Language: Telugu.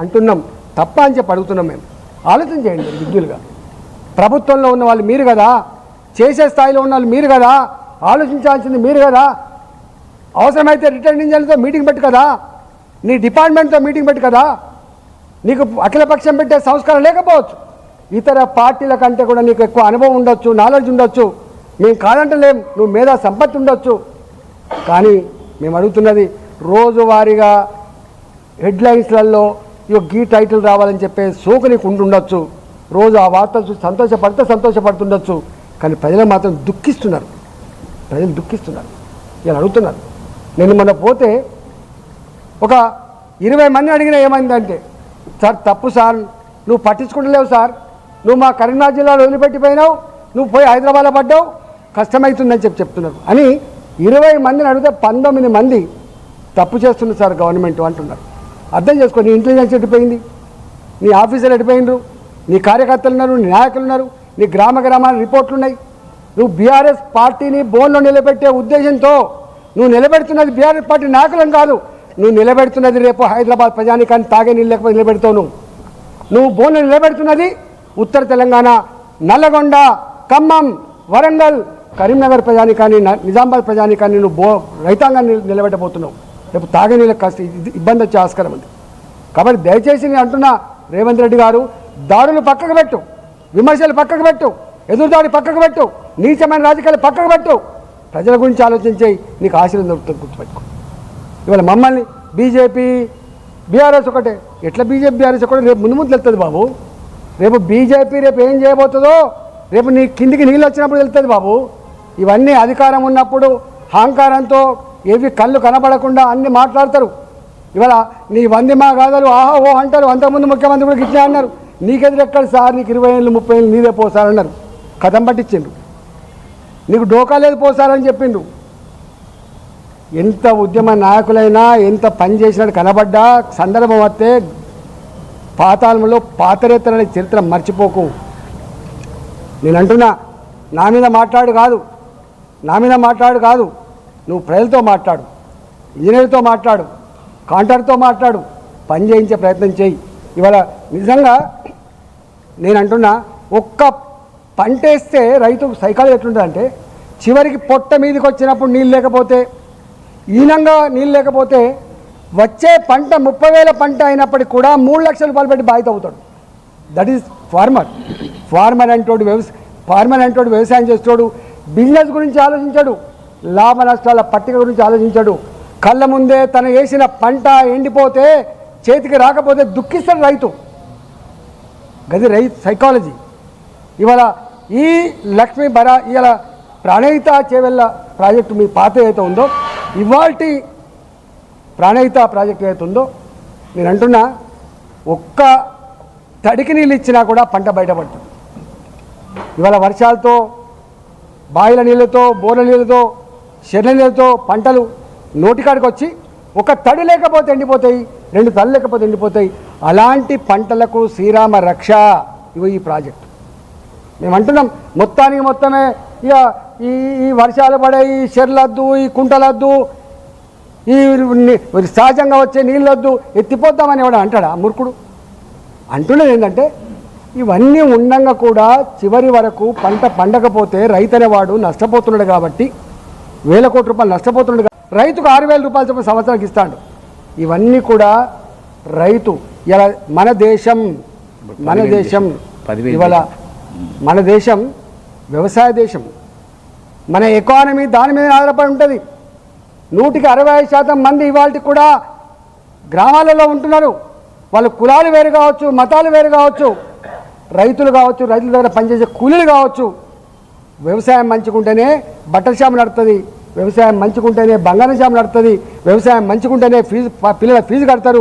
అంటున్నాం. తప్ప అని చెప్పి అడుగుతున్నాం. మేము ఆలోచన చేయండి విజ్ఞులుగా. ప్రభుత్వంలో ఉన్న వాళ్ళు మీరు కదా, చేసే స్థాయిలో ఉన్న వాళ్ళు మీరు కదా, ఆలోచించాల్సింది మీరు కదా. అవసరమైతే రిటర్నింగ్ ఇంజన్తో మీటింగ్ పెట్టు కదా, నీ డిపార్ట్మెంట్తో మీటింగ్ పెట్టు కదా. నీకు అఖిలపక్షం పెట్టే సంస్కారం లేకపోవచ్చు, ఇతర పార్టీల కంటే కూడా నీకు ఎక్కువ అనుభవం ఉండొచ్చు, నాలెడ్జ్ ఉండొచ్చు. మేము కాదంటలేం, నువ్వు మేధా సంపత్తి ఉండొచ్చు. కానీ మేము అడుగుతున్నది రోజువారీగా హెడ్లైన్స్లలో గీ టైటిల్ రావాలని చెప్పే సోకు నీకు ఉండొచ్చు. రోజు ఆ వార్తలు చూసి సంతోషపడుతుండొచ్చు. కానీ ప్రజలు మాత్రం దుఃఖిస్తున్నారు. ప్రజలు దుఃఖిస్తున్నారు. ఇలా అడుగుతున్నారు. నేను మొన్న పోతే ఒక 20 మంది అడిగినా ఏమైందంటే, సార్ తప్పు సార్, నువ్వు పట్టించుకుంటలేవు సార్, నువ్వు మా కరీంనగర్ జిల్లాలో వదిలిపెట్టిపోయినావు, నువ్వు పోయి హైదరాబాద్లో పడ్డావు, కష్టమవుతుందని చెప్తున్నారు అని 20 మందిని అడిగితే 19 మంది తప్పు చేస్తుంది సార్ గవర్నమెంట్ అంటున్నారు. అర్థం చేసుకో, నీ ఇంటెలిజెన్స్ ఎడిపోయింది, నీ ఆఫీసర్లు ఎడిపోయినరు, నీ కార్యకర్తలు ఉన్నారు, నీ నాయకులు ఉన్నారు, నీ గ్రామాల రిపోర్ట్లు ఉన్నాయి. నువ్వు బీఆర్ఎస్ పార్టీని బోన్లో నిలబెట్టే ఉద్దేశంతో నువ్వు నిలబెడుతున్నది బీఆర్ఎస్ పార్టీ నాయకులను కాదు, నువ్వు నిలబెడుతున్నది రేపు హైదరాబాద్ ప్రజానికాన్ని తాగే నీళ్ళు లేకపోతే నిలబెడతావు. నువ్వు బోన్లో నిలబెడుతున్నది ఉత్తర తెలంగాణ, నల్లగొండ, ఖమ్మం, వరంగల్, కరీంనగర్ ప్రజానికాన్ని, నిజామాబాద్ ప్రజానికాన్ని నువ్వు రైతాంగాన్ని నిలబెట్టబోతున్నావు. రేపు తాగే నీళ్ళకి కాస్త ఇబ్బంది వచ్చే ఆస్కారం ఉంది. కాబట్టి దయచేసి నేను అంటున్నా, రేవంత్ రెడ్డి గారు, దాడులు పక్కకు పెట్టు, విమర్శలు పక్కకు పెట్టు, ఎదురుదాడి పక్కకు పెట్టు, నీచమైన రాజకీయాలు పక్కకు పెట్టు, ప్రజల గురించి ఆలోచించే నీకు ఆశీర్వాదం దొరుకుతుంది. గుర్తుపెట్టుకో. ఇవాళ మమ్మల్ని బీజేపీ బీఆర్ఎస్ ఒకటే, ఎట్లా బీజేపీ బీఆర్ఎస్ ఒకటే రేపు ముందు వెళ్తుంది బాబు. రేపు బీజేపీ రేపు ఏం చేయబోతుందో రేపు నీ కిందికి నీళ్ళు వచ్చినప్పుడు వెళ్తుంది బాబు. ఇవన్నీ అధికారం ఉన్నప్పుడు అహంకారంతో ఏవి కళ్ళు కనబడకుండా అన్ని మాట్లాడతారు. ఇవాళ నీ వందిమా గాథలు ఆహా ఓ అంటారు. అంతకుముందు ముఖ్యమంత్రి కూడా ఇట్లా అన్నారు, నీకెదురెక్కడ సార్, నీకు 20 ఏళ్ళు 30 ఏళ్ళు నీదే పోసారన్నారు. కథం పట్టించిండు, నీకు డోకా లేదు పోసారని చెప్పిండు. ఎంత ఉద్యమ నాయకులైనా ఎంత పని చేసినట్టు కనబడ్డా సందర్భం వస్తే పాతాళంలో పాతరేతరనే చరిత్ర మర్చిపోకు. నేను అంటున్నా, నా మీద మాట్లాడు కాదు, నువ్వు ప్రజలతో మాట్లాడు, ఇంజనీర్తో మాట్లాడు, కాంట్రాక్టర్తో మాట్లాడు, పని చేయించే ప్రయత్నం చేయి. ఇవాళ నిజంగా నేను అంటున్నా, ఒక్క పంట వేస్తే రైతు సైకాలజీ ఎట్లుంటుందంటే, చివరికి పొట్ట మీదకి వచ్చినప్పుడు నీళ్ళు లేకపోతే, ఈనంగా నీళ్ళు లేకపోతే, వచ్చే పంట 30,000 పంట అయినప్పటికీ కూడా 3 లక్షల రూపాయలు పెట్టి బాధిత అవుతాడు. దట్ ఈజ్ ఫార్మర్ అంటోడు వ్యవసాయం చేస్తాడు, బిజినెస్ గురించి ఆలోచించాడు, లాభ నష్టాల పట్టిక గురించి ఆలోచించాడు. కళ్ళ ముందే తను వేసిన పంట ఎండిపోతే, చేతికి రాకపోతే దుఃఖిస్తాడు రైతు. గది రైతు సైకాలజీ. ఇవాళ ఈ లక్ష్మీ ఇవాళ ప్రాణహిత చేవెళ్ళ ప్రాజెక్టు మీ పాత ఏదైతే ఉందో, ఇవాల్టి ప్రాణహిత ప్రాజెక్టు ఏదైతే ఉందో, నేను అంటున్నా, ఒక్క తడికి నీళ్ళు ఇచ్చినా కూడా పంట బయటపడుతుంది. ఇవాళ వర్షాలతో, బావిల నీళ్ళతో, బోర్ల నీళ్ళతో, చెర్ల నీళ్ళతో పంటలు నోటికాడికి వచ్చి ఒక తడి లేకపోతే ఎండిపోతాయి, 2 తళ్ళు లేకపోతే ఎండిపోతాయి. అలాంటి పంటలకు శ్రీరామ రక్ష ఈ ప్రాజెక్టు. మేము అంటున్నాం, మొత్తమే ఇక ఈ వర్షాలు పడే ఈ చెర్లద్దు, ఈ కుంటలద్దు, ఈ సహజంగా వచ్చే నీళ్ళొద్దు, ఎత్తిపోద్దామని ఎవడ అంటాడా మూర్ఖుడు? అంటున్నది ఏంటంటే, ఇవన్నీ ఉండంగా కూడా చివరి వరకు పంట పండకపోతే రైతు అనేవాడు నష్టపోతున్నాడు. కాబట్టి 1,000 కోట్ల రూపాయలు నష్టపోతున్నాడు. రైతుకు 6,000 రూపాయలు చొప్పున సంవత్సరానికి ఇస్తాడు. ఇవన్నీ కూడా రైతు ఇలా మన దేశం ఇవాళ మన దేశం వ్యవసాయ దేశం. మన ఎకానమీ దాని మీద ఆధారపడి ఉంటుంది. 100కి 65% మంది ఇవాళకి కూడా గ్రామాలలో ఉంటున్నారు. వాళ్ళు కులాలు వేరు కావచ్చు, మతాలు వేరు కావచ్చు, రైతులు కావచ్చు, రైతుల దగ్గర పనిచేసే కూలీలు కావచ్చు. వ్యవసాయం మంచుకుంటేనే బట్టల షాపు నడుస్తుంది, వ్యవసాయం మంచుకుంటేనే బంగారం షాపు నడుస్తుంది, వ్యవసాయం మంచుకుంటేనే పిల్లల ఫీజు కడతారు.